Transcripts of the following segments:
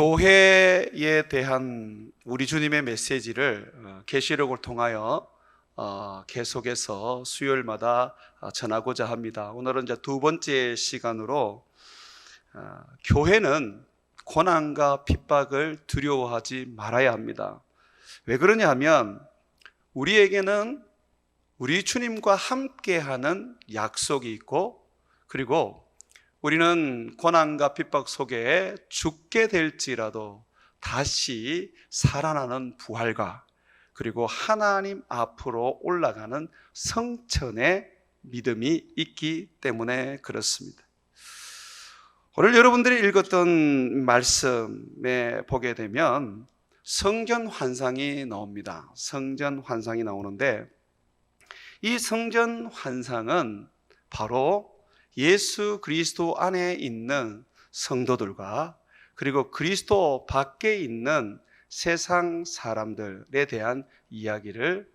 교회에 대한 우리 주님의 메시지를 계시록을 통하여 계속해서 수요일마다 전하고자 합니다. 오늘은 이제 두 번째 시간으로 교회는 고난과 핍박을 두려워하지 말아야 합니다. 왜 그러냐 하면 우리에게는 우리 주님과 함께하는 약속이 있고, 그리고 우리는 고난과 핍박 속에 죽게 될지라도 다시 살아나는 부활과, 그리고 하나님 앞으로 올라가는 성천의 믿음이 있기 때문에 그렇습니다. 오늘 여러분들이 읽었던 말씀에 보게 되면 성전 환상이 나옵니다. 성전 환상이 나오는데, 이 성전 환상은 바로 예수 그리스도 안에 있는 성도들과, 그리고 그리스도 밖에 있는 세상 사람들에 대한 이야기를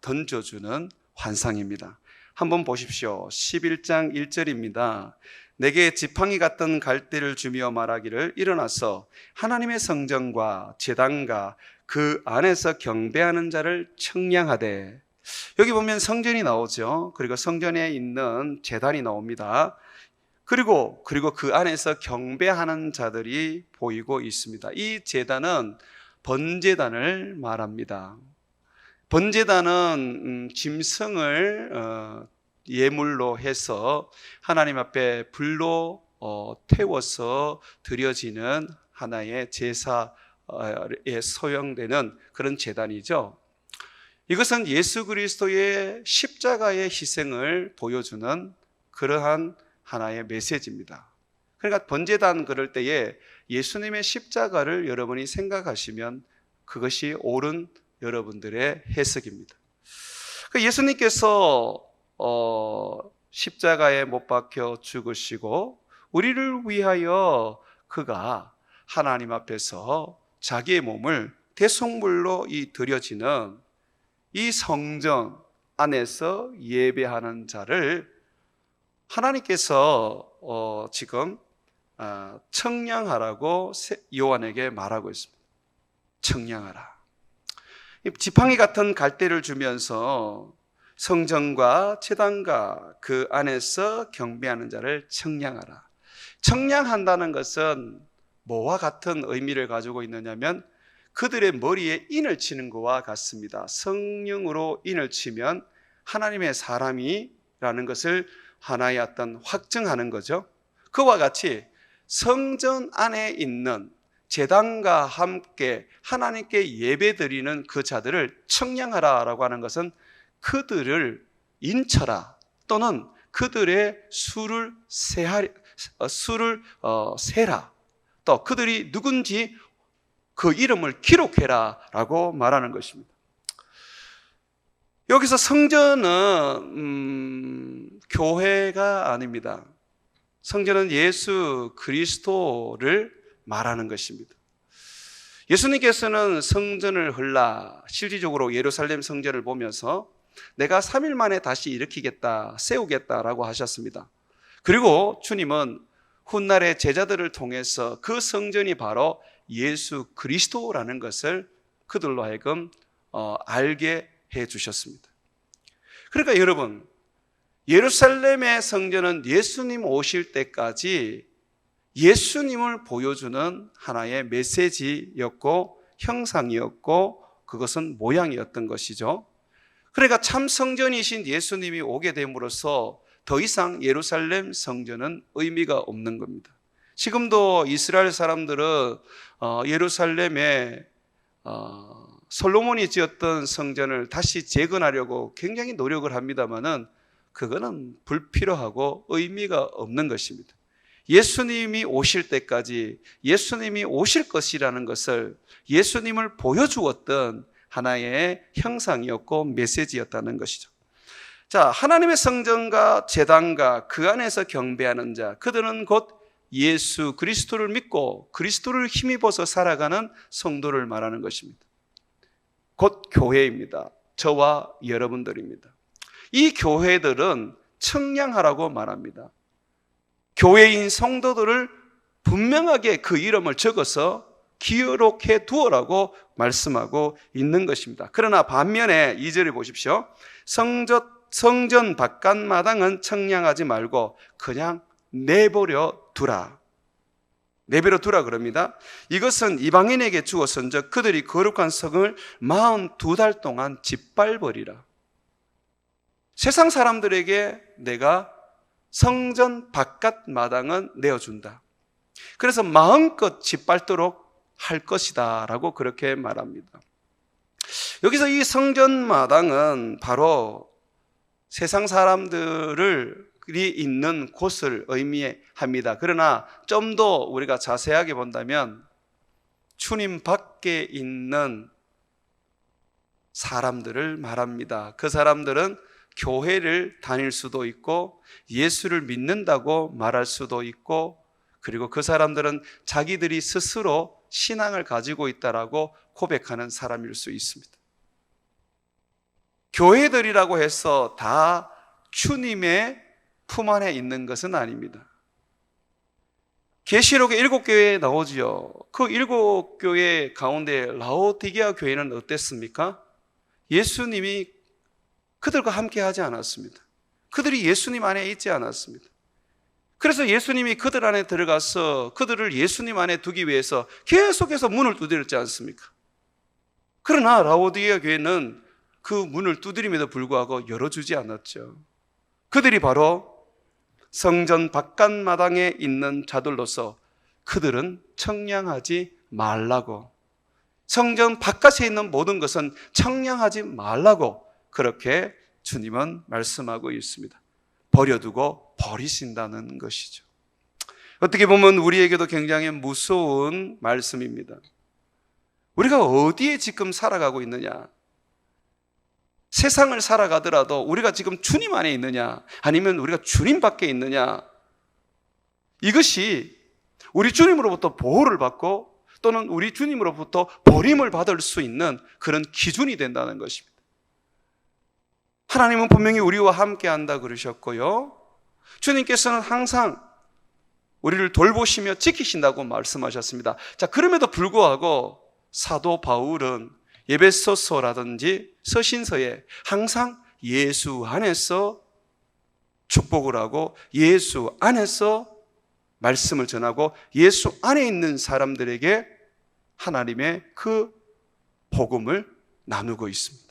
던져주는 환상입니다. 한번 보십시오. 11장 1절입니다. 내게 지팡이 같은 갈대를 주며 말하기를, 일어나서 하나님의 성전과 제단과 그 안에서 경배하는 자를 청량하되. 여기 보면 성전이 나오죠. 그리고 성전에 있는 제단이 나옵니다. 그리고 그 안에서 경배하는 자들이 보이고 있습니다. 이 제단은 번제단을 말합니다. 번제단은 짐승을 예물로 해서 하나님 앞에 불로 태워서 드려지는 하나의 제사에 소용되는 그런 제단이죠. 이것은 예수 그리스도의 십자가의 희생을 보여주는 그러한 하나의 메시지입니다. 그러니까 번제단 그럴 때에 예수님의 십자가를 여러분이 생각하시면 그것이 옳은 여러분들의 해석입니다. 예수님께서 십자가에 못 박혀 죽으시고 우리를 위하여 그가 하나님 앞에서 자기의 몸을 대속물로 드려지는 이 성전 안에서 예배하는 자를 하나님께서 지금 청량하라고 요한에게 말하고 있습니다. 청량하라. 지팡이 같은 갈대를 주면서 성전과 제단과 그 안에서 경배하는 자를 청량하라. 청량한다는 것은 뭐와 같은 의미를 가지고 있느냐면 그들의 머리에 인을 치는 것과 같습니다. 성령으로 인을 치면 하나님의 사람이라는 것을 하나의 어떤 확증하는 거죠. 그와 같이 성전 안에 있는 제단과 함께 하나님께 예배드리는 그 자들을 청량하라라고 하는 것은 그들을 인쳐라, 또는 그들의 수를 세라, 또 그들이 누군지 그 이름을 기록해라 라고 말하는 것입니다. 여기서 성전은 교회가 아닙니다. 성전은 예수 그리스도를 말하는 것입니다. 예수님께서는 성전을 실질적으로 예루살렘 성전을 보면서 내가 3일 만에 다시 일으키겠다, 세우겠다라고 하셨습니다. 그리고 주님은 훗날에 제자들을 통해서 그 성전이 바로 예수 그리스도라는 것을 그들로 하여금 알게 해 주셨습니다. 그러니까 여러분, 예루살렘의 성전은 예수님 오실 때까지 예수님을 보여주는 하나의 메시지였고 형상이었고, 그것은 모양이었던 것이죠. 그러니까 참 성전이신 예수님이 오게 됨으로써 더 이상 예루살렘 성전은 의미가 없는 겁니다. 지금도 이스라엘 사람들은 예루살렘에 솔로몬이 지었던 성전을 다시 재건하려고 굉장히 노력을 합니다만은 그거는 불필요하고 의미가 없는 것입니다. 예수님이 오실 때까지 예수님이 오실 것이라는 것을 예수님을 보여주었던 하나의 형상이었고 메시지였다는 것이죠. 자, 하나님의 성전과 제단과 그 안에서 경배하는 자, 그들은 곧 예수 그리스도를 믿고 그리스도를 힘입어서 살아가는 성도를 말하는 것입니다. 곧 교회입니다. 저와 여러분들입니다. 이 교회들은 청량하라고 말합니다. 교회인 성도들을 분명하게 그 이름을 적어서 기록해 두어라고 말씀하고 있는 것입니다. 그러나 반면에 2절을 보십시오. 성전 바깥마당은 청량하지 말고 그냥 내버려 두라. 내버려 두라 그럽니다. 이것은 이방인에게 주어서인즉 그들이 거룩한 성을 42달 동안 짓밟으리라. 세상 사람들에게 내가 성전 바깥 마당은 내어준다. 그래서 마음껏 짓밟도록 할 것이다 라고 그렇게 말합니다. 여기서 이 성전 마당은 바로 세상 사람들이 있는 곳을 의미합니다. 그러나 좀 더 우리가 자세하게 본다면 주님 밖에 있는 사람들을 말합니다. 그 사람들은 교회를 다닐 수도 있고 예수를 믿는다고 말할 수도 있고, 그리고 그 사람들은 자기들이 스스로 신앙을 가지고 있다라고 고백하는 사람일 수 있습니다. 교회들이라고 해서 다 주님의 품 안에 있는 것은 아닙니다. 계시록에 7교회에 나오지요. 그 7교회 가운데 라오디게아 교회는 어땠습니까? 예수님이 그들과 함께 하지 않았습니다. 그들이 예수님 안에 있지 않았습니다. 그래서 예수님이 그들 안에 들어가서 그들을 예수님 안에 두기 위해서 계속해서 문을 두드렸지 않습니까? 그러나 라오디게아 교회는 그 문을 두드림에도 불구하고 열어주지 않았죠. 그들이 바로 성전 바깥마당에 있는 자들로서 그들은 청량하지 말라고, 성전 바깥에 있는 모든 것은 청량하지 말라고 그렇게 주님은 말씀하고 있습니다. 버려두고 버리신다는 것이죠. 어떻게 보면 우리에게도 굉장히 무서운 말씀입니다. 우리가 어디에 지금 살아가고 있느냐? 세상을 살아가더라도 우리가 지금 주님 안에 있느냐, 아니면 우리가 주님 밖에 있느냐, 이것이 우리 주님으로부터 보호를 받고 또는 우리 주님으로부터 버림을 받을 수 있는 그런 기준이 된다는 것입니다. 하나님은 분명히 우리와 함께 한다 그러셨고요, 주님께서는 항상 우리를 돌보시며 지키신다고 말씀하셨습니다. 자, 그럼에도 불구하고 사도 바울은 에베소서라든지 서신서에 항상 예수 안에서 축복을 하고 예수 안에서 말씀을 전하고 예수 안에 있는 사람들에게 하나님의 그 복음을 나누고 있습니다.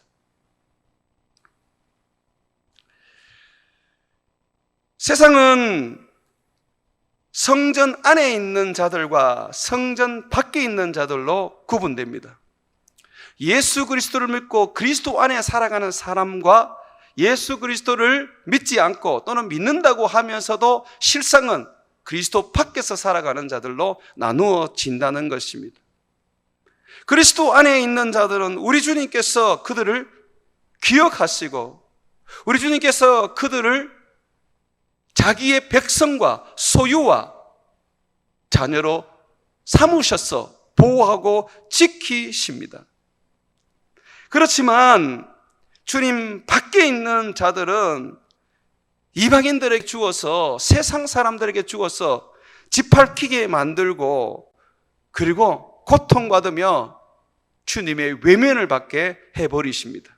세상은 성전 안에 있는 자들과 성전 밖에 있는 자들로 구분됩니다. 예수 그리스도를 믿고 그리스도 안에 살아가는 사람과 예수 그리스도를 믿지 않고 또는 믿는다고 하면서도 실상은 그리스도 밖에서 살아가는 자들로 나누어진다는 것입니다. 그리스도 안에 있는 자들은 우리 주님께서 그들을 기억하시고 우리 주님께서 그들을 자기의 백성과 소유와 자녀로 삼으셔서 보호하고 지키십니다. 그렇지만 주님 밖에 있는 자들은 이방인들에게 주어서, 세상 사람들에게 주어서 짓밟히게 만들고 그리고 고통받으며 주님의 외면을 받게 해버리십니다.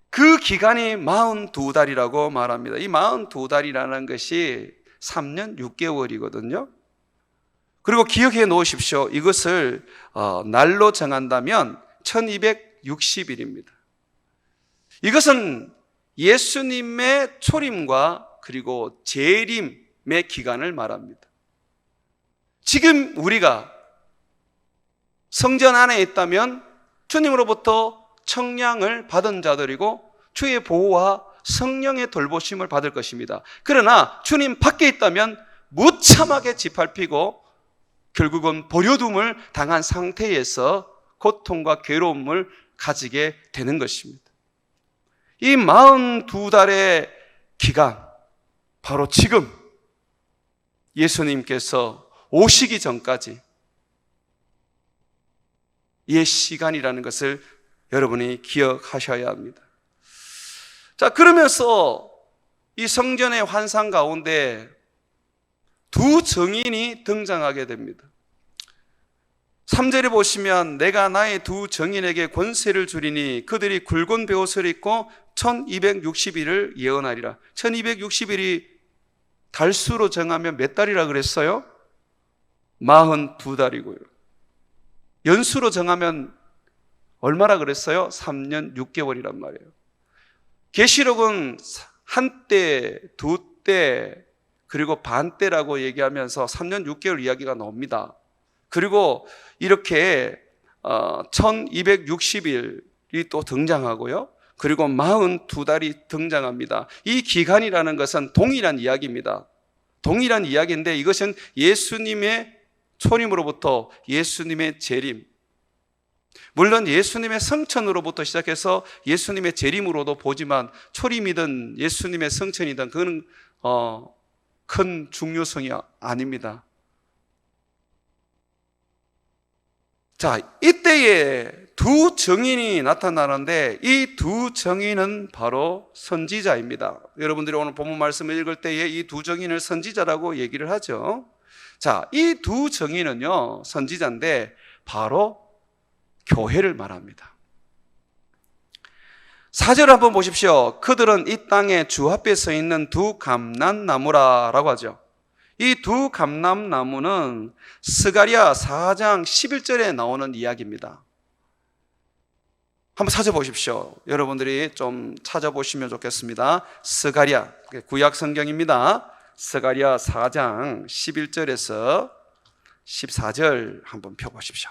그 기간이 42달이라고 말합니다. 이 42달이라는 것이 3년 6개월이거든요. 그리고 기억해 놓으십시오. 이것을 날로 정한다면 1260일입니다. 이것은 예수님의 초림과 그리고 재림의 기간을 말합니다. 지금 우리가 성전 안에 있다면 주님으로부터 청량을 받은 자들이고 주의 보호와 성령의 돌보심을 받을 것입니다. 그러나 주님 밖에 있다면 무참하게 짓밟히고 결국은 버려둠을 당한 상태에서 고통과 괴로움을 가지게 되는 것입니다. 이 42달의 기간, 바로 지금 예수님께서 오시기 전까지 이 시간이라는 것을 여러분이 기억하셔야 합니다. 자, 그러면서 이 성전의 환상 가운데 두 증인이 등장하게 됩니다. 3절에 보시면 내가 나의 두 증인에게 권세를 주리니 그들이 굵은 베옷을 입고 1260일을 예언하리라. 1260일이 달수로 정하면 몇 달이라 그랬어요? 42달이고요. 연수로 정하면 얼마라 그랬어요? 3년 6개월이란 말이에요. 계시록은 한때, 두때, 그리고 반때라고 얘기하면서 3년 6개월 이야기가 나옵니다. 그리고 이렇게 1260일이 또 등장하고요. 그리고 42달이 등장합니다. 이 기간이라는 것은 동일한 이야기입니다. 동일한 이야기인데 이것은 예수님의 초림으로부터 예수님의 재림, 물론 예수님의 성천으로부터 시작해서 예수님의 재림으로도 보지만 초림이든 예수님의 성천이든 그건 큰 중요성이 아닙니다. 자, 이때에 두 증인이 나타나는데 이 두 증인은 바로 선지자입니다. 여러분들이 오늘 본문 말씀을 읽을 때에 이 두 증인을 선지자라고 얘기를 하죠. 자, 이 두 증인은요, 선지자인데 바로 교회를 말합니다. 4절 한번 보십시오. 그들은 이 땅에 주 앞에 서 있는 두 감람나무라라고 하죠. 이 두 감람나무는 스가랴 4장 11절에 나오는 이야기입니다. 한번 찾아보십시오. 여러분들이 좀 찾아보시면 좋겠습니다. 스가랴, 구약 성경입니다. 스가랴 4장 11절에서 14절 한번 펴보십시오.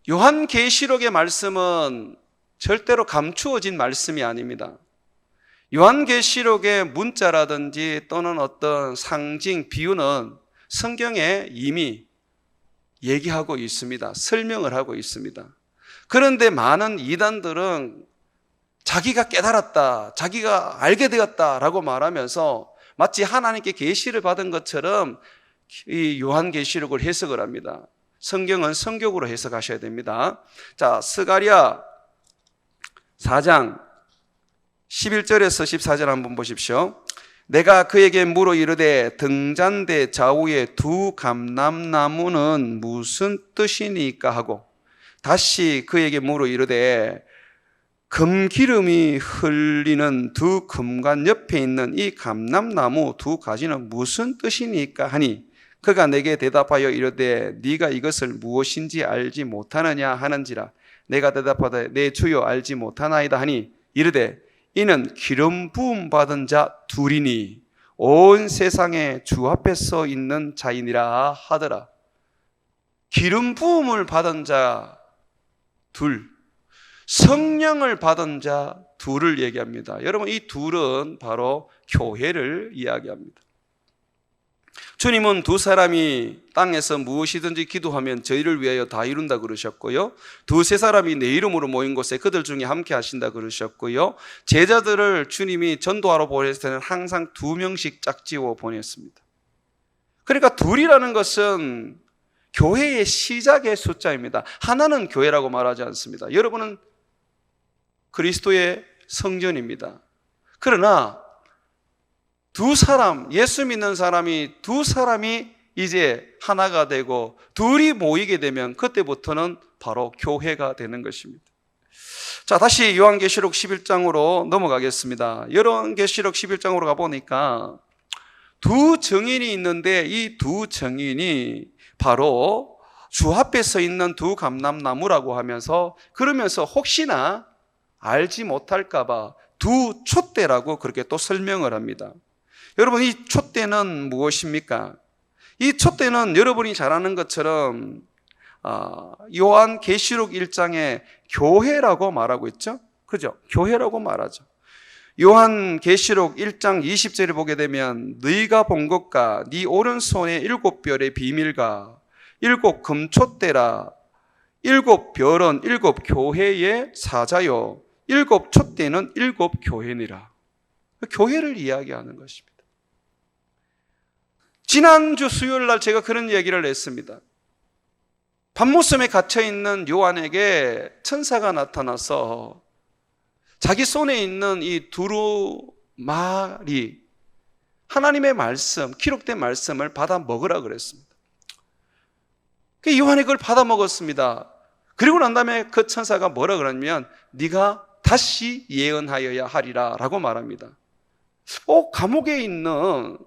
요한계시록의 말씀은 절대로 감추어진 말씀이 아닙니다. 요한계시록의 문자라든지 또는 어떤 상징, 비유는 성경에 이미 얘기하고 있습니다. 설명을 하고 있습니다. 그런데 많은 이단들은 자기가 깨달았다, 자기가 알게 되었다라고 말하면서 마치 하나님께 계시를 받은 것처럼 이 요한계시록을 해석을 합니다. 성경은 성격으로 해석하셔야 됩니다. 자, 스가랴 4장 11절에서 14절 한번 보십시오. 내가 그에게 물어 이르되 등잔대 좌우에 두 감람나무는 무슨 뜻이니까 하고 다시 그에게 물어 이르되 금기름이 흘리는 두 금관 옆에 있는 이 감람나무 두 가지는 무슨 뜻이니까 하니 그가 내게 대답하여 이르되 네가 이것을 무엇인지 알지 못하느냐 하는지라. 내가 대답하되 내 주여 알지 못하나이다 하니 이르되 이는 기름 부음 받은 자 둘이니 온 세상에 주 앞에 서 있는 자이니라 하더라. 기름 부음을 받은 자 둘, 성령을 받은 자 둘을 얘기합니다. 여러분, 이 둘은 바로 교회를 이야기합니다. 주님은 두 사람이 땅에서 무엇이든지 기도하면 저희를 위하여 다 이룬다 그러셨고요. 두세 사람이 내 이름으로 모인 곳에 그들 중에 함께 하신다 그러셨고요. 제자들을 주님이 전도하러 보냈을 때는 항상 2명씩 짝지어 보냈습니다. 그러니까 둘이라는 것은 교회의 시작의 숫자입니다. 하나는 교회라고 말하지 않습니다. 여러분은 그리스도의 성전입니다. 그러나 두 사람, 예수 믿는 사람이 두 사람이 이제 하나가 되고 둘이 모이게 되면 그때부터는 바로 교회가 되는 것입니다. 자, 다시 요한계시록 11장으로 넘어가겠습니다. 요한계시록 11장으로 가보니까 두 증인이 있는데 이 두 증인이 바로 주 앞에 서 있는 두 감람나무라고 하면서 그러면서 혹시나 알지 못할까봐 두 촛대라고 그렇게 또 설명을 합니다. 여러분, 이 촛대는 무엇입니까? 이 촛대는 여러분이 잘 아는 것처럼 요한계시록 1장에 교회라고 말하고 있죠? 그죠? 교회라고 말하죠. 요한계시록 1장 20절에 보게 되면 너희가 본 것과 네 오른손에 7별의 비밀과 7 금촛대라. 7별은 7 교회의 사자요 7 촛대는 7 교회니라. 교회를 이야기하는 것입니다. 지난주 수요일 날 제가 그런 얘기를 했습니다. 밤모섬에 갇혀있는 요한에게 천사가 나타나서 자기 손에 있는 이 두루 말이 하나님의 말씀, 기록된 말씀을 받아 먹으라 그랬습니다. 요한이 그걸 받아 먹었습니다. 그리고 난 다음에 그 천사가 뭐라 그러냐면 네가 다시 예언하여야 하리라 라고 말합니다. 감옥에 있는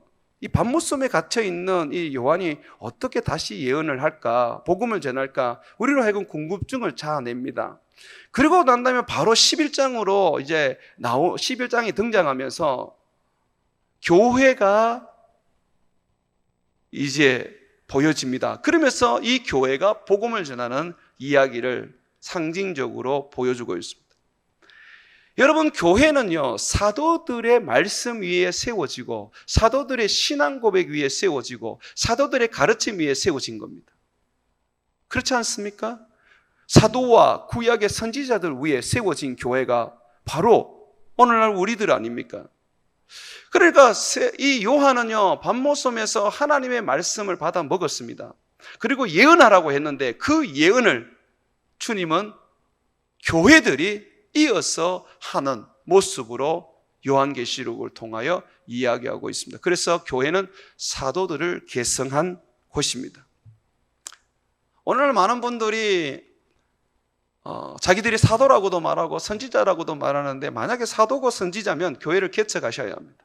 이 반모섬에 갇혀 있는 이 요한이 어떻게 다시 예언을 할까, 복음을 전할까, 우리로 하여금 궁금증을 자아냅니다. 그리고 난 다음에 바로 11장으로 이제 11장이 등장하면서 교회가 이제 보여집니다. 그러면서 이 교회가 복음을 전하는 이야기를 상징적으로 보여주고 있습니다. 여러분, 교회는요, 사도들의 말씀 위에 세워지고 사도들의 신앙 고백 위에 세워지고 사도들의 가르침 위에 세워진 겁니다. 그렇지 않습니까? 사도와 구약의 선지자들 위에 세워진 교회가 바로 오늘날 우리들 아닙니까? 그러니까 이 요한은요, 반모섬에서 하나님의 말씀을 받아 먹었습니다. 그리고 예언하라고 했는데 그 예언을 주님은 교회들이 이어서 하는 모습으로 요한계시록을 통하여 이야기하고 있습니다. 그래서 교회는 사도들을 계승한 곳입니다. 오늘 많은 분들이 자기들이 사도라고도 말하고 선지자라고도 말하는데, 만약에 사도고 선지자면 교회를 개척하셔야 합니다.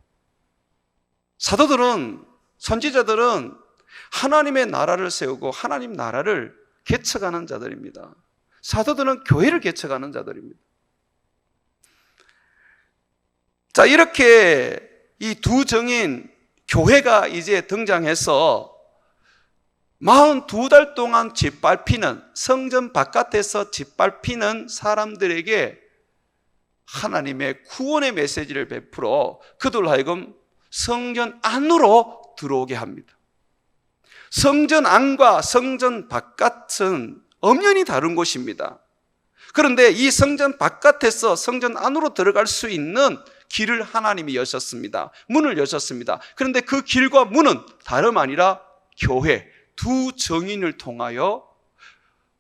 사도들은, 선지자들은 하나님의 나라를 세우고 하나님 나라를 개척하는 자들입니다. 사도들은 교회를 개척하는 자들입니다. 자, 이렇게 이 두 정인 교회가 이제 등장해서 42달 동안 짓밟히는, 성전 바깥에서 짓밟히는 사람들에게 하나님의 구원의 메시지를 베풀어 그들로 하여금 성전 안으로 들어오게 합니다. 성전 안과 성전 바깥은 엄연히 다른 곳입니다. 그런데 이 성전 바깥에서 성전 안으로 들어갈 수 있는 길을 하나님이 여셨습니다. 문을 여셨습니다. 그런데 그 길과 문은 다름 아니라 교회, 두 정인을 통하여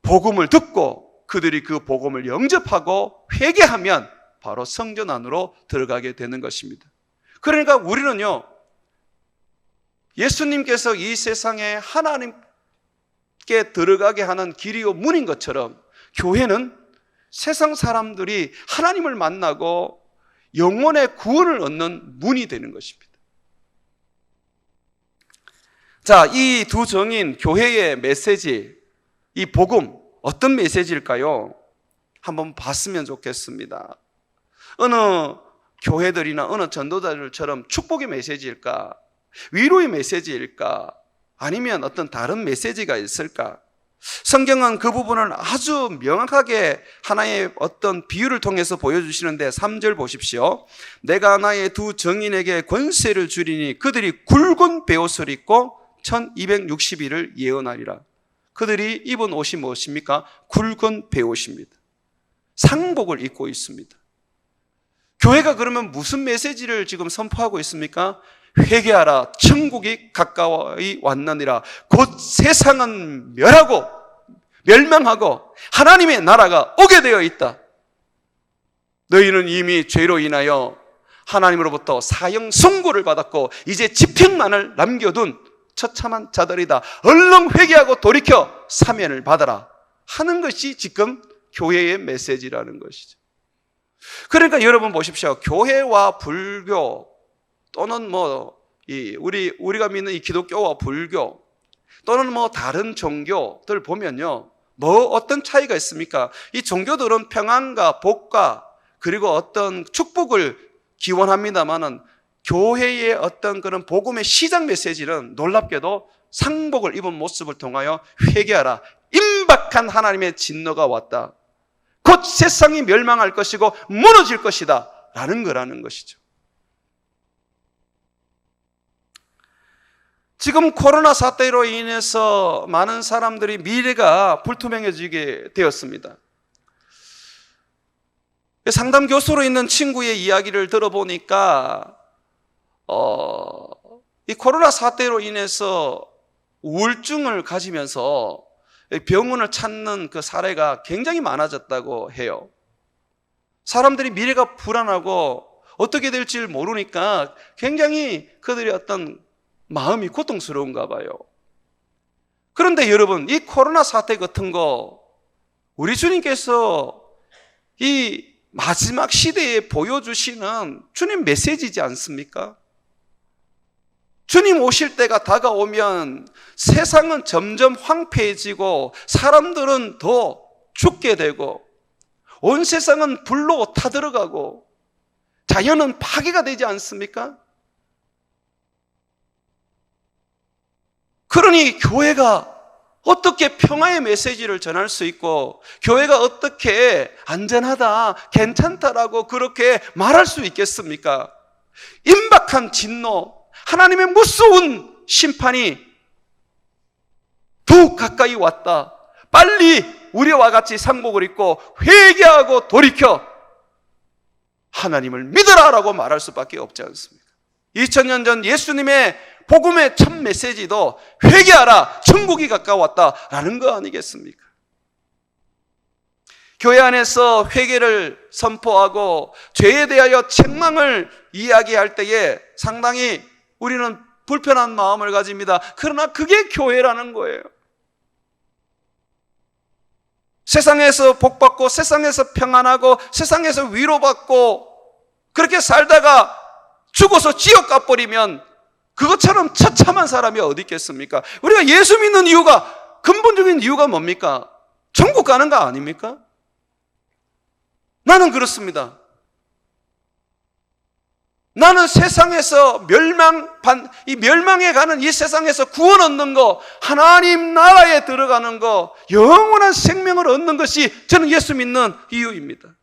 복음을 듣고 그들이 그 복음을 영접하고 회개하면 바로 성전 안으로 들어가게 되는 것입니다. 그러니까 우리는요, 예수님께서 이 세상에 하나님께 들어가게 하는 길이요 문인 것처럼 교회는 세상 사람들이 하나님을 만나고 영혼의 구원을 얻는 문이 되는 것입니다. 자, 이 두 정인 교회의 메시지, 이 복음 어떤 메시지일까요? 한번 봤으면 좋겠습니다. 어느 교회들이나 어느 전도자들처럼 축복의 메시지일까? 위로의 메시지일까? 아니면 어떤 다른 메시지가 있을까? 성경은 그 부분을 아주 명확하게 하나의 어떤 비유를 통해서 보여주시는데 3절 보십시오. 내가 나의 두 정인에게 권세를 주리니 그들이 굵은 베옷을 입고 1260일을 예언하리라. 그들이 입은 옷이 무엇입니까? 굵은 베옷입니다. 상복을 입고 있습니다. 교회가 그러면 무슨 메시지를 지금 선포하고 있습니까? 회개하라, 천국이 가까이 왔느니라. 곧 세상은 멸망하고 하나님의 나라가 오게 되어 있다. 너희는 이미 죄로 인하여 하나님으로부터 사형 선고를 받았고 이제 집행만을 남겨둔 처참한 자들이다. 얼른 회개하고 돌이켜 사면을 받아라 하는 것이 지금 교회의 메시지라는 것이죠. 그러니까 여러분 보십시오. 교회와 불교 또는 우리가 믿는 이 기독교와 불교 또는 다른 종교들 보면요, 어떤 차이가 있습니까? 이 종교들은 평안과 복과 그리고 어떤 축복을 기원합니다만은 교회의 어떤 그런 복음의 시작 메시지는 놀랍게도 상복을 입은 모습을 통하여 회개하라. 임박한 하나님의 진노가 왔다. 곧 세상이 멸망할 것이고 무너질 것이다 라는 거라는 것이죠. 지금 코로나 사태로 인해서 많은 사람들이 미래가 불투명해지게 되었습니다. 상담 교수로 있는 친구의 이야기를 들어보니까 이 코로나 사태로 인해서 우울증을 가지면서 병원을 찾는 그 사례가 굉장히 많아졌다고 해요. 사람들이 미래가 불안하고 어떻게 될지 모르니까 굉장히 그들의 어떤 마음이 고통스러운가 봐요. 그런데 여러분, 이 코로나 사태 같은 거 우리 주님께서 이 마지막 시대에 보여주시는 주님 메시지지 않습니까? 주님 오실 때가 다가오면 세상은 점점 황폐해지고 사람들은 더 죽게 되고 온 세상은 불로 타들어가고 자연은 파괴가 되지 않습니까? 그러니 교회가 어떻게 평화의 메시지를 전할 수 있고 교회가 어떻게 안전하다, 괜찮다라고 그렇게 말할 수 있겠습니까? 임박한 진노, 하나님의 무서운 심판이 더욱 가까이 왔다. 빨리 우리와 같이 상복을 입고 회개하고 돌이켜 하나님을 믿으라라고 말할 수밖에 없지 않습니까? 2000년 전 예수님의 복음의 첫 메시지도 회개하라, 천국이 가까웠다라는 거 아니겠습니까? 교회 안에서 회개를 선포하고 죄에 대하여 책망을 이야기할 때에 상당히 우리는 불편한 마음을 가집니다. 그러나 그게 교회라는 거예요. 세상에서 복받고 세상에서 평안하고 세상에서 위로받고 그렇게 살다가 죽어서 지옥 가버리면 그것처럼 처참한 사람이 어디 있겠습니까? 우리가 예수 믿는 이유가, 근본적인 이유가 뭡니까? 천국 가는 거 아닙니까? 나는 그렇습니다. 나는 세상에서 이 멸망에 가는 이 세상에서 구원 얻는 거, 하나님 나라에 들어가는 거, 영원한 생명을 얻는 것이 저는 예수 믿는 이유입니다.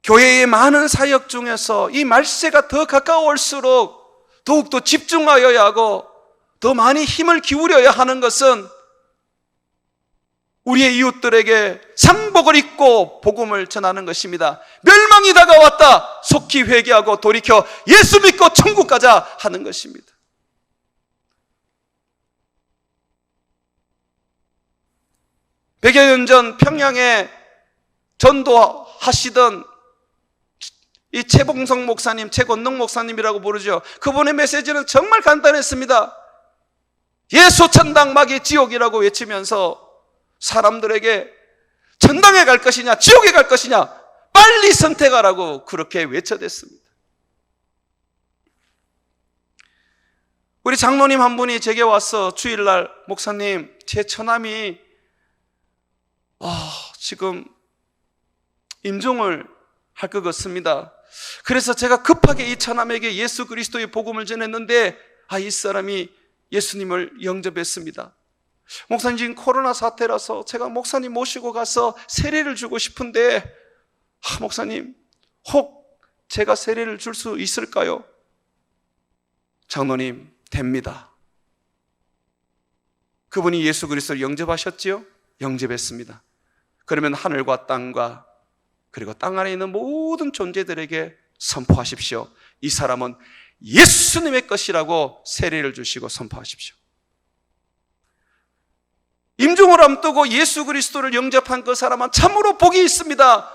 교회의 많은 사역 중에서 이 말세가 더 가까울수록 더욱더 집중하여야 하고 더 많이 힘을 기울여야 하는 것은 우리의 이웃들에게 상복을 입고 복음을 전하는 것입니다. 멸망이 다가왔다. 속히 회개하고 돌이켜 예수 믿고 천국 가자 하는 것입니다. 백여 년 전 평양에 전도하시던 이 최봉성 목사님, 최건능 목사님이라고 부르죠. 그분의 메시지는 정말 간단했습니다. 예수 천당 마귀 지옥이라고 외치면서 사람들에게 천당에 갈 것이냐 지옥에 갈 것이냐 빨리 선택하라고 그렇게 외쳐댔습니다. 우리 장로님 한 분이 제게 와서 주일날 목사님, 제 처남이 지금 임종을 할 것 같습니다. 그래서 제가 급하게 이 처남에게 예수 그리스도의 복음을 전했는데 이 사람이 예수님을 영접했습니다. 목사님, 지금 코로나 사태라서 제가 목사님 모시고 가서 세례를 주고 싶은데 목사님, 혹 제가 세례를 줄 수 있을까요? 장로님, 됩니다. 그분이 예수 그리스도를 영접하셨지요? 영접했습니다. 그러면 하늘과 땅과 그리고 땅 안에 있는 모든 존재들에게 선포하십시오. 이 사람은 예수님의 것이라고 세례를 주시고 선포하십시오. 임종을 앞두고 예수 그리스도를 영접한 그 사람은 참으로 복이 있습니다.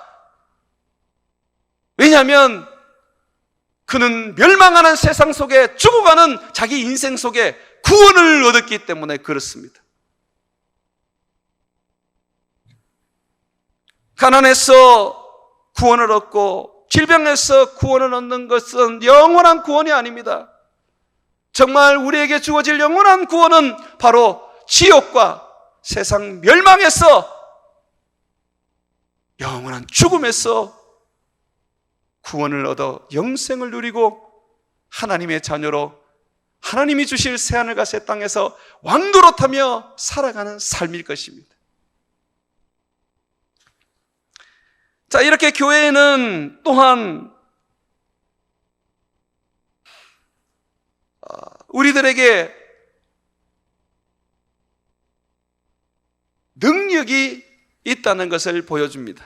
왜냐하면 그는 멸망하는 세상 속에, 죽어가는 자기 인생 속에 구원을 얻었기 때문에 그렇습니다. 가난에서 구원을 얻고 질병에서 구원을 얻는 것은 영원한 구원이 아닙니다. 정말 우리에게 주어질 영원한 구원은 바로 지옥과 세상 멸망에서, 영원한 죽음에서 구원을 얻어 영생을 누리고 하나님의 자녀로 하나님이 주실 새하늘과 새 땅에서 왕노릇하며 살아가는 삶일 것입니다. 자, 이렇게 교회에는 또한 우리들에게 능력이 있다는 것을 보여줍니다.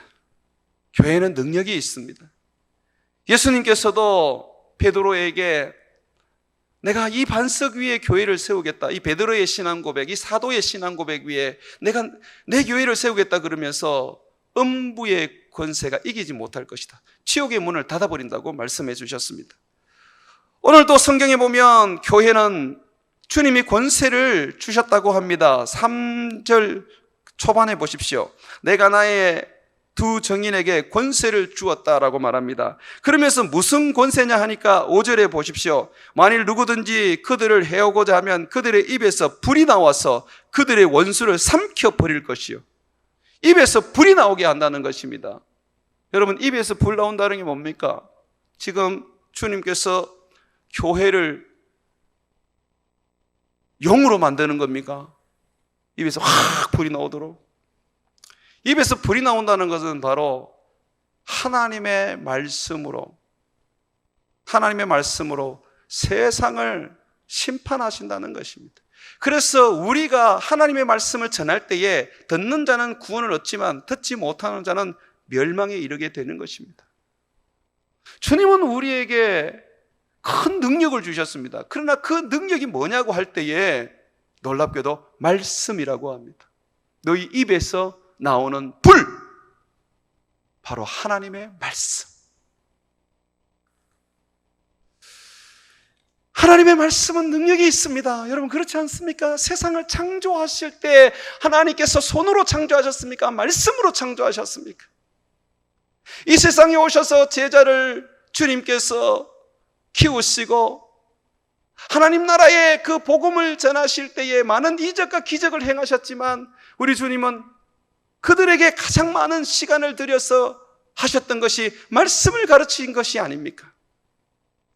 교회에는 능력이 있습니다. 예수님께서도 베드로에게 내가 이 반석 위에 교회를 세우겠다. 이 베드로의 신앙 고백, 이 사도의 신앙 고백 위에 내가 내 교회를 세우겠다 그러면서 음부의 권세가 이기지 못할 것이다. 지옥의 문을 닫아버린다고 말씀해 주셨습니다. 오늘도 성경에 보면 교회는 주님이 권세를 주셨다고 합니다. 3절 초반에 보십시오. 내가 나의 두 정인에게 권세를 주었다라고 말합니다. 그러면서 무슨 권세냐 하니까 5절에 보십시오. 만일 누구든지 그들을 해오고자 하면 그들의 입에서 불이 나와서 그들의 원수를 삼켜버릴 것이요. 입에서 불이 나오게 한다는 것입니다. 여러분, 입에서 불 나온다는 게 뭡니까? 지금 주님께서 교회를 용으로 만드는 겁니까? 입에서 확 불이 나오도록. 입에서 불이 나온다는 것은 바로 하나님의 말씀으로 세상을 심판하신다는 것입니다. 그래서 우리가 하나님의 말씀을 전할 때에 듣는 자는 구원을 얻지만 듣지 못하는 자는 멸망에 이르게 되는 것입니다. 주님은 우리에게 큰 능력을 주셨습니다. 그러나 그 능력이 뭐냐고 할 때에 놀랍게도 말씀이라고 합니다. 너희 입에서 나오는 불, 바로 하나님의 말씀. 하나님의 말씀은 능력이 있습니다. 여러분, 그렇지 않습니까? 세상을 창조하실 때 하나님께서 손으로 창조하셨습니까? 말씀으로 창조하셨습니까? 이 세상에 오셔서 제자를 주님께서 키우시고 하나님 나라의 그 복음을 전하실 때에 많은 이적과 기적을 행하셨지만 우리 주님은 그들에게 가장 많은 시간을 들여서 하셨던 것이 말씀을 가르친 것이 아닙니까?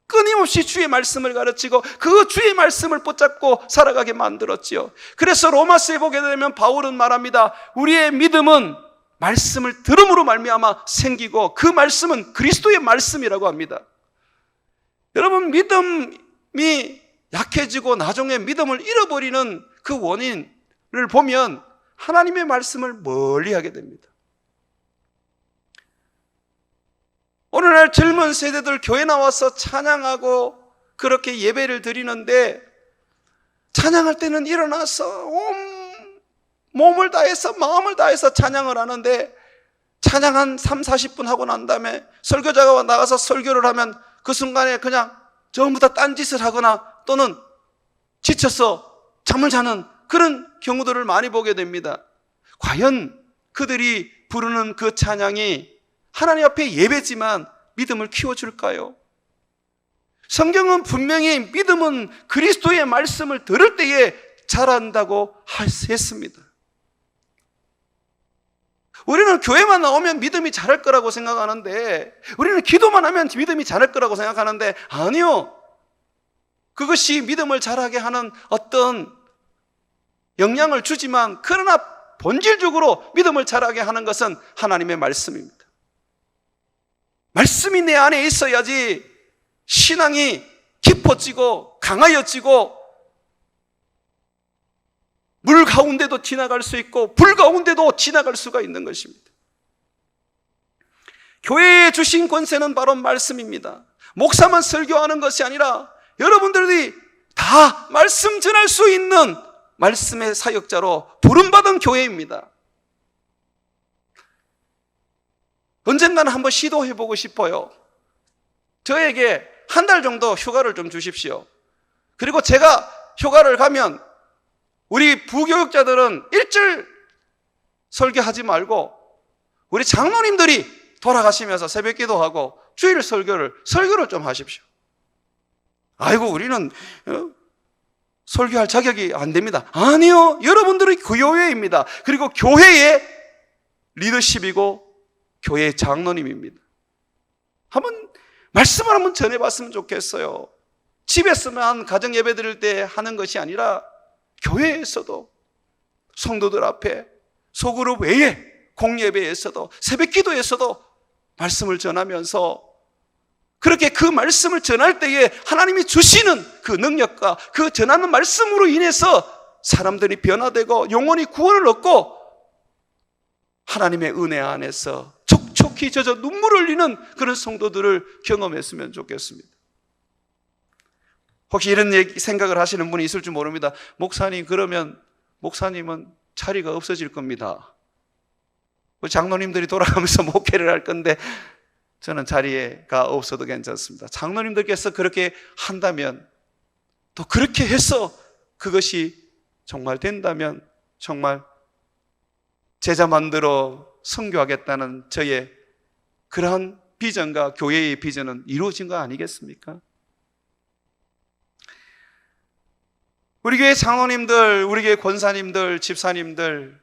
끊임없이 주의 말씀을 가르치고 그 주의 말씀을 붙잡고 살아가게 만들었지요. 그래서 로마서에 보게 되면 바울은 말합니다. 우리의 믿음은 말씀을 들음으로 말미암아 생기고 그 말씀은 그리스도의 말씀이라고 합니다. 여러분, 믿음이 약해지고 나중에 믿음을 잃어버리는 그 원인을 보면 하나님의 말씀을 멀리하게 됩니다. 오늘날 젊은 세대들 교회 나와서 찬양하고 그렇게 예배를 드리는데 찬양할 때는 일어나서 온 몸을 다해서 마음을 다해서 찬양을 하는데 찬양 한 3, 40분 하고 난 다음에 설교자가 나가서 설교를 하면 그 순간에 그냥 전부 다 딴짓을 하거나 또는 지쳐서 잠을 자는 그런 경우들을 많이 보게 됩니다. 과연 그들이 부르는 그 찬양이 하나님 앞에 예배지만 믿음을 키워줄까요? 성경은 분명히 믿음은 그리스도의 말씀을 들을 때에 자란다고 했습니다. 우리는 교회만 나오면 믿음이 자랄 거라고 생각하는데, 우리는 기도만 하면 믿음이 자랄 거라고 생각하는데, 아니요. 그것이 믿음을 자라게 하는 어떤 영향을 주지만, 그러나 본질적으로 믿음을 자라게 하는 것은 하나님의 말씀입니다. 말씀이 내 안에 있어야지 신앙이 깊어지고 강하여지고 물 가운데도 지나갈 수 있고 불 가운데도 지나갈 수가 있는 것입니다. 교회에 주신 권세는 바로 말씀입니다. 목사만 설교하는 것이 아니라 여러분들이 다 말씀 전할 수 있는 말씀의 사역자로 부름받은 교회입니다. 언젠가는 한번 시도해보고 싶어요. 저에게 한 달 정도 휴가를 좀 주십시오. 그리고 제가 휴가를 가면 우리 부교육자들은 일절 설교하지 말고 우리 장로님들이 돌아가시면서 새벽 기도하고 주일 설교를 좀 하십시오. 아이고, 우리는 설교할 자격이 안 됩니다. 아니요, 여러분들은 교회입니다. 그리고 교회의 리더십이고 교회의 장로님입니다. 한번 말씀을 한번 전해봤으면 좋겠어요. 집에서만 가정 예배 드릴 때 하는 것이 아니라 교회에서도 성도들 앞에 소그룹 외에 공예배에서도 새벽 기도에서도 말씀을 전하면서 그렇게 그 말씀을 전할 때에 하나님이 주시는 그 능력과 그 전하는 말씀으로 인해서 사람들이 변화되고 영혼이 구원을 얻고 하나님의 은혜 안에서 촉촉히 젖어 눈물을 흘리는 그런 성도들을 경험했으면 좋겠습니다. 혹시 이런 생각을 하시는 분이 있을 줄 모릅니다. 목사님, 그러면 목사님은 자리가 없어질 겁니다. 장로님들이 돌아가면서 목회를 할 건데 저는 자리가 없어도 괜찮습니다. 장로님들께서 그렇게 한다면, 또 그렇게 해서 그것이 정말 된다면 정말 제자 만들어 선교하겠다는 저의 그러한 비전과 교회의 비전은 이루어진 거 아니겠습니까? 우리 교회 장로님들, 우리 교회 권사님들, 집사님들,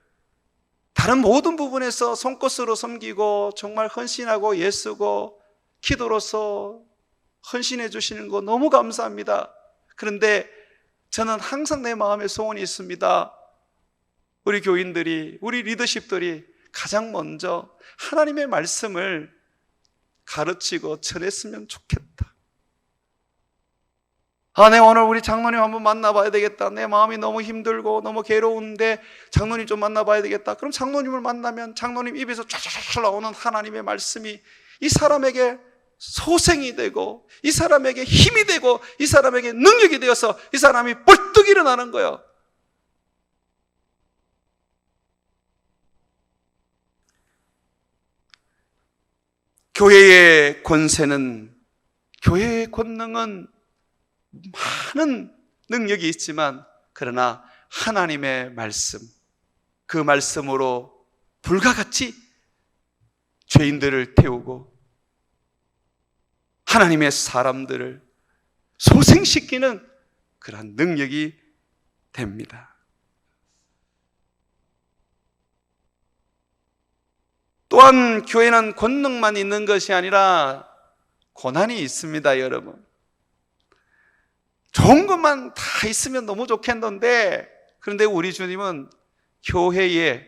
다른 모든 부분에서 손것으로 섬기고 정말 헌신하고 애쓰고 기도로서 헌신해 주시는 거 너무 감사합니다. 그런데 저는 항상 내 마음에 소원이 있습니다. 우리 교인들이, 우리 리더십들이 가장 먼저 하나님의 말씀을 가르치고 전했으면 좋겠다. 내 오늘 우리 장로님 한번 만나봐야 되겠다. 내 마음이 너무 힘들고 너무 괴로운데 장로님 좀 만나봐야 되겠다. 그럼 장로님을 만나면 장로님 입에서 쫙쫙 나오는 하나님의 말씀이 이 사람에게 소생이 되고, 이 사람에게 힘이 되고, 이 사람에게 능력이 되어서 이 사람이 벌떡 일어나는 거예요. 교회의 권세는, 교회의 권능은 많은 능력이 있지만, 그러나 하나님의 말씀, 그 말씀으로 불과 같이 죄인들을 태우고 하나님의 사람들을 소생시키는 그러한 능력이 됩니다. 또한 교회는 권능만 있는 것이 아니라 고난이 있습니다, 여러분. 좋은 것만 다 있으면 너무 좋겠는데, 그런데 우리 주님은 교회의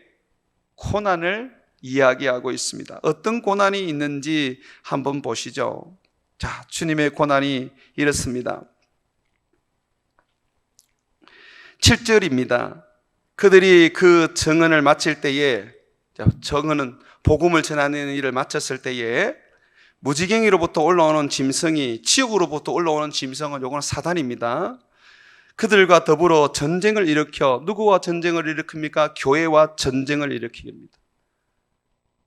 고난을 이야기하고 있습니다. 어떤 고난이 있는지 한번 보시죠. 자, 주님의 고난이 이렇습니다. 7절입니다. 그들이 그 정언을 마칠 때에, 정언은 복음을 전하는 일을 마쳤을 때에 무지갱이로부터 올라오는 짐승이, 지옥으로부터 올라오는 짐승은 요거는 사단입니다. 그들과 더불어 전쟁을 일으켜, 누구와 전쟁을 일으킵니까? 교회와 전쟁을 일으킵니다.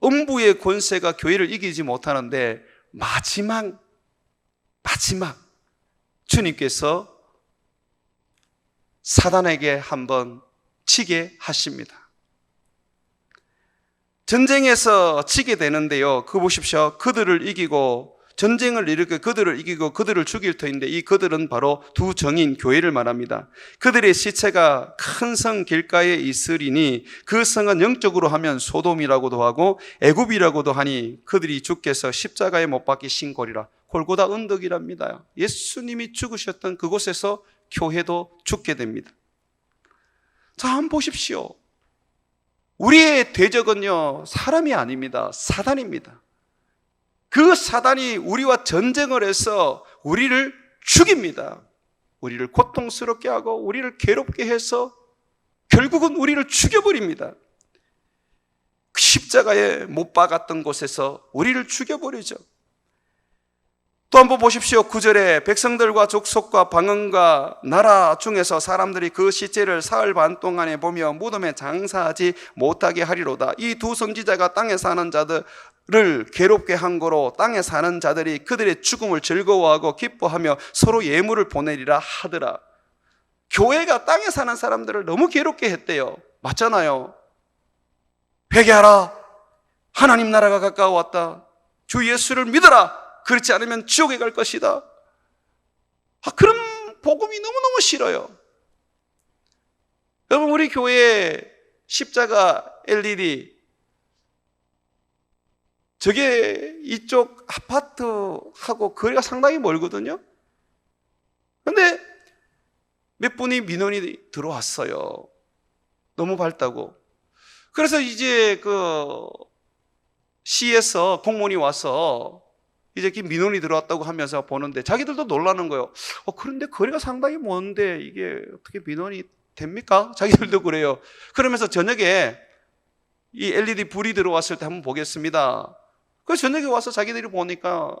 음부의 권세가 교회를 이기지 못하는데 마지막 주님께서 사단에게 한번 치게 하십니다. 전쟁에서 치게 되는데요, 그거 보십시오. 그들을 이기고, 전쟁을 일으켜 그들을 이기고 그들을 죽일 터인데, 이 그들은 바로 두 정인 교회를 말합니다. 그들의 시체가 큰 성 길가에 있으리니 그 성은 영적으로 하면 소돔이라고도 하고 애굽이라고도 하니 그들이 주께서 십자가에 못 박히신 곳이라. 골고다 언덕이랍니다. 예수님이 죽으셨던 그곳에서 교회도 죽게 됩니다. 자, 한번 보십시오. 우리의 대적은요, 사람이 아닙니다. 사단입니다. 그 사단이 우리와 전쟁을 해서 우리를 죽입니다. 우리를 고통스럽게 하고 우리를 괴롭게 해서 결국은 우리를 죽여버립니다. 십자가에 못 박았던 곳에서 우리를 죽여버리죠. 또 한번 보십시오. 9절에 백성들과 족속과 방언과 나라 중에서 사람들이 그 시체를 사흘 반 동안에 보며 무덤에 장사하지 못하게 하리로다. 이 두 선지자가 땅에 사는 자들을 괴롭게 한 거로 땅에 사는 자들이 그들의 죽음을 즐거워하고 기뻐하며 서로 예물을 보내리라 하더라. 교회가 땅에 사는 사람들을 너무 괴롭게 했대요. 맞잖아요. 회개하라. 하나님 나라가 가까워왔다. 주 예수를 믿어라. 그렇지 않으면 지옥에 갈 것이다. 그런 복음이 너무너무 싫어요. 여러분, 우리 교회에 십자가 LED, 저게 이쪽 아파트하고 거리가 상당히 멀거든요. 그런데 몇 분이 민원이 들어왔어요. 너무 밝다고. 그래서 이제 시에서 공무원이 와서 이제 민원이 들어왔다고 하면서 보는데 자기들도 놀라는 거예요. 그런데 거리가 상당히 먼데 이게 어떻게 민원이 됩니까? 자기들도 그래요. 그러면서 저녁에 이 LED 불이 들어왔을 때 한번 보겠습니다. 그래서 저녁에 와서 자기들이 보니까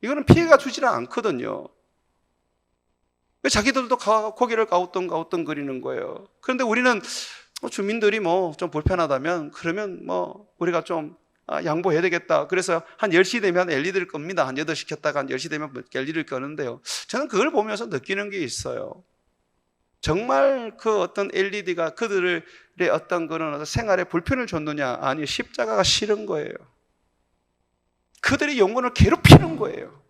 이거는 피해가 주지는 않거든요. 자기들도 고개를 가우뚱가우뚱거리는 거예요. 그런데 우리는 주민들이 좀 불편하다면 그러면 우리가 좀 양보해야 되겠다. 그래서 한 10시 되면 LED를 끕니다. 한 8시 켰다가 한 10시 되면 LED를 끄는데요. 저는 그걸 보면서 느끼는 게 있어요. 정말 그 어떤 LED가 그들의 어떤 그런 생활에 불편을 줬느냐? 아니, 십자가가 싫은 거예요. 그들의 영혼을 괴롭히는 거예요.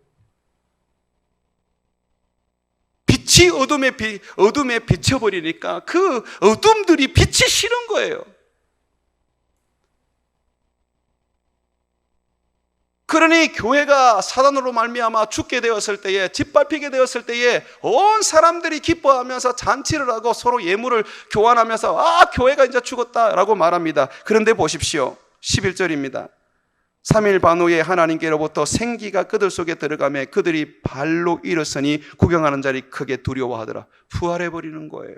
빛이 어둠에 비춰버리니까 그 어둠들이 빛이 싫은 거예요. 그러니 교회가 사단으로 말미암아 죽게 되었을 때에, 짓밟히게 되었을 때에 온 사람들이 기뻐하면서 잔치를 하고 서로 예물을 교환하면서 교회가 이제 죽었다라고 말합니다. 그런데 보십시오. 11절입니다. 3일 반 후에 하나님께로부터 생기가 그들 속에 들어가매 그들이 발로 일었으니 구경하는 자들이 크게 두려워하더라. 부활해버리는 거예요.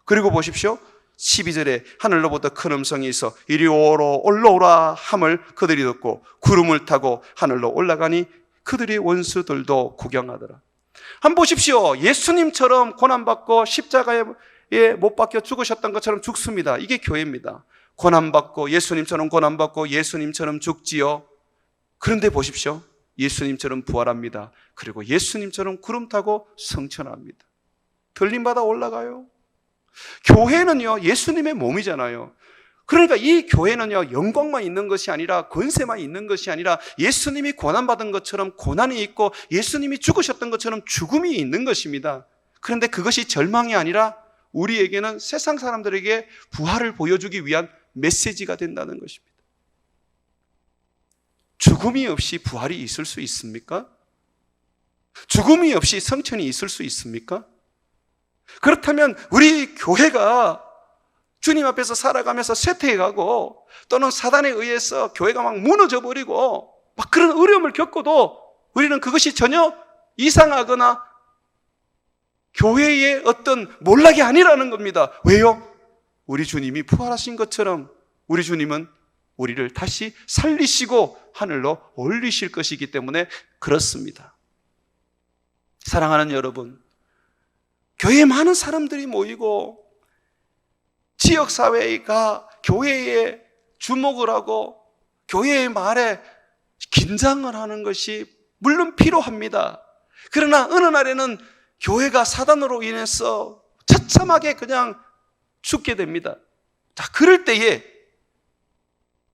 그리고 보십시오. 12절에 하늘로부터 큰 음성이 있어 이리 올라오라 함을 그들이 듣고 구름을 타고 하늘로 올라가니 그들의 원수들도 구경하더라. 한번 보십시오. 예수님처럼 고난받고 십자가에 못 박혀 죽으셨던 것처럼 죽습니다. 이게 교회입니다. 고난받고 예수님처럼 고난받고 예수님처럼 죽지요. 그런데 보십시오. 예수님처럼 부활합니다. 그리고 예수님처럼 구름 타고 성천합니다. 들림받아 올라가요. 교회는요, 예수님의 몸이잖아요. 그러니까 이 교회는요, 영광만 있는 것이 아니라, 권세만 있는 것이 아니라, 예수님이 고난받은 것처럼 고난이 있고 예수님이 죽으셨던 것처럼 죽음이 있는 것입니다. 그런데 그것이 절망이 아니라 우리에게는 세상 사람들에게 부활을 보여주기 위한 메시지가 된다는 것입니다. 죽음이 없이 부활이 있을 수 있습니까? 죽음이 없이 성천이 있을 수 있습니까? 그렇다면 우리 교회가 주님 앞에서 살아가면서 쇠퇴해가고 또는 사단에 의해서 교회가 막 무너져 버리고 막 그런 어려움을 겪어도 우리는 그것이 전혀 이상하거나 교회의 어떤 몰락이 아니라는 겁니다. 왜요? 우리 주님이 부활하신 것처럼 우리 주님은 우리를 다시 살리시고 하늘로 올리실 것이기 때문에 그렇습니다. 사랑하는 여러분, 교회에 많은 사람들이 모이고 지역사회가 교회에 주목을 하고 교회의 말에 긴장을 하는 것이 물론 필요합니다. 그러나 어느 날에는 교회가 사단으로 인해서 처참하게 그냥 죽게 됩니다. 자, 그럴 때에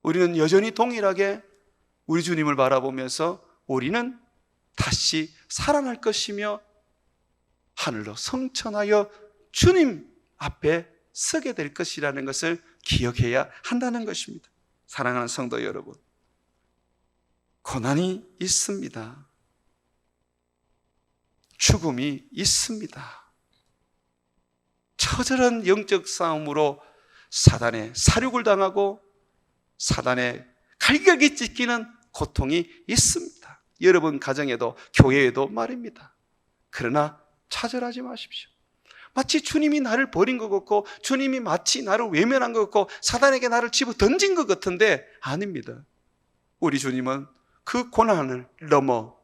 우리는 여전히 동일하게 우리 주님을 바라보면서 우리는 다시 살아날 것이며 하늘로 성천하여 주님 앞에 서게 될 것이라는 것을 기억해야 한다는 것입니다. 사랑하는 성도 여러분, 고난이 있습니다. 죽음이 있습니다. 처절한 영적 싸움으로 사단의 사륙을 당하고 사단의 갈격이 찢기는 고통이 있습니다. 여러분 가정에도 교회에도 말입니다. 그러나 차별하지 마십시오. 마치 주님이 나를 버린 것 같고 주님이 마치 나를 외면한 것 같고 사단에게 나를 집어 던진 것 같은데 아닙니다. 우리 주님은 그 고난을 넘어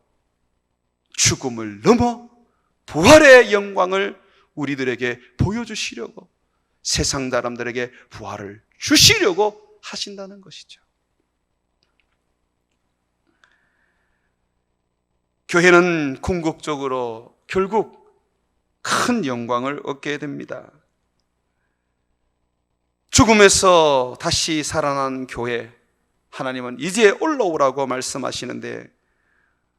죽음을 넘어 부활의 영광을 우리들에게 보여주시려고 세상 사람들에게 부활을 주시려고 하신다는 것이죠. 교회는 궁극적으로 결국 큰 영광을 얻게 됩니다. 죽음에서 다시 살아난 교회, 하나님은 이제 올라오라고 말씀하시는데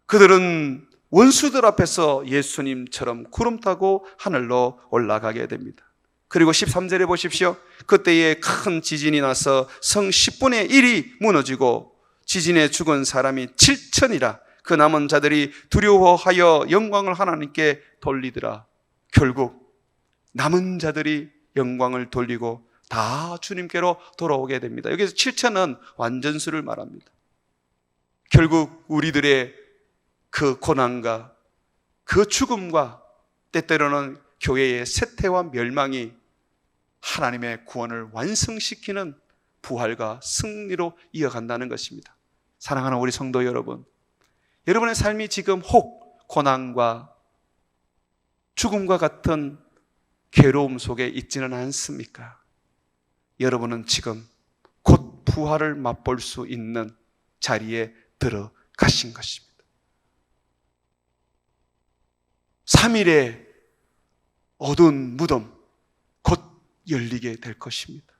그들은 원수들 앞에서 예수님처럼 구름 타고 하늘로 올라가게 됩니다. 그리고 13절에 보십시오. 그때에 큰 지진이 나서 성 10분의 1이 무너지고 지진에 죽은 사람이 7천이라 그 남은 자들이 두려워하여 영광을 하나님께 돌리더라. 결국 남은 자들이 영광을 돌리고 다 주님께로 돌아오게 됩니다. 여기서 7천은 완전수를 말합니다. 결국 우리들의 그 고난과 그 죽음과 때때로는 교회의 쇠퇴와 멸망이 하나님의 구원을 완성시키는 부활과 승리로 이어간다는 것입니다. 사랑하는 우리 성도 여러분, 여러분의 삶이 지금 혹 고난과 죽음과 같은 괴로움 속에 있지는 않습니까? 여러분은 지금 곧 부활을 맛볼 수 있는 자리에 들어가신 것입니다. 3일의 어두운 무덤 곧 열리게 될 것입니다.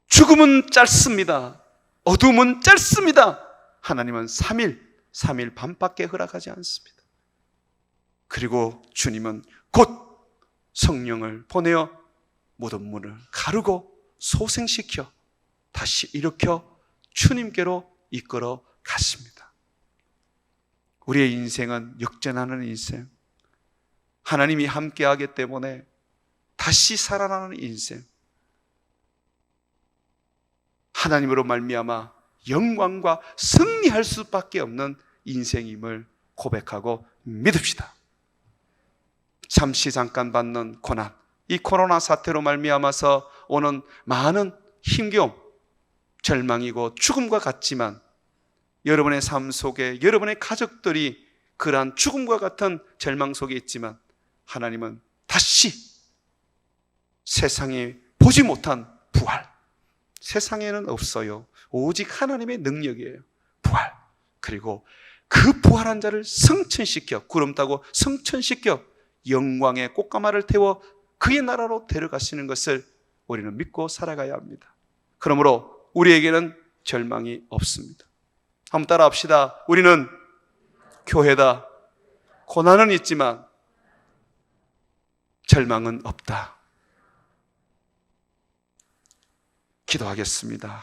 죽음은 짧습니다. 어둠은 짧습니다. 하나님은 3일 반밖에 허락하지 않습니다. 그리고 주님은 곧 성령을 보내어 무덤 문을 가르고 소생시켜 다시 일으켜 주님께로 이끌어 갔습니다. 우리의 인생은 역전하는 인생, 하나님이 함께하기 때문에 다시 살아나는 인생, 하나님으로 말미암아 영광과 승리할 수밖에 없는 인생임을 고백하고 믿읍시다. 잠시 잠깐 받는 고난, 이 코로나 사태로 말미암아서 오는 많은 힘겨움, 절망이고 죽음과 같지만 여러분의 삶 속에 여러분의 가족들이 그러한 죽음과 같은 절망 속에 있지만 하나님은 다시 세상에 보지 못한 부활, 세상에는 없어요. 오직 하나님의 능력이에요. 부활. 그리고 그 부활한 자를 성천시켜, 구름 타고 성천시켜 영광의 꽃가마를 태워 그의 나라로 데려가시는 것을 우리는 믿고 살아가야 합니다. 그러므로 우리에게는 절망이 없습니다. 한번 따라 합시다. 우리는 교회다. 고난은 있지만 절망은 없다. 기도하겠습니다.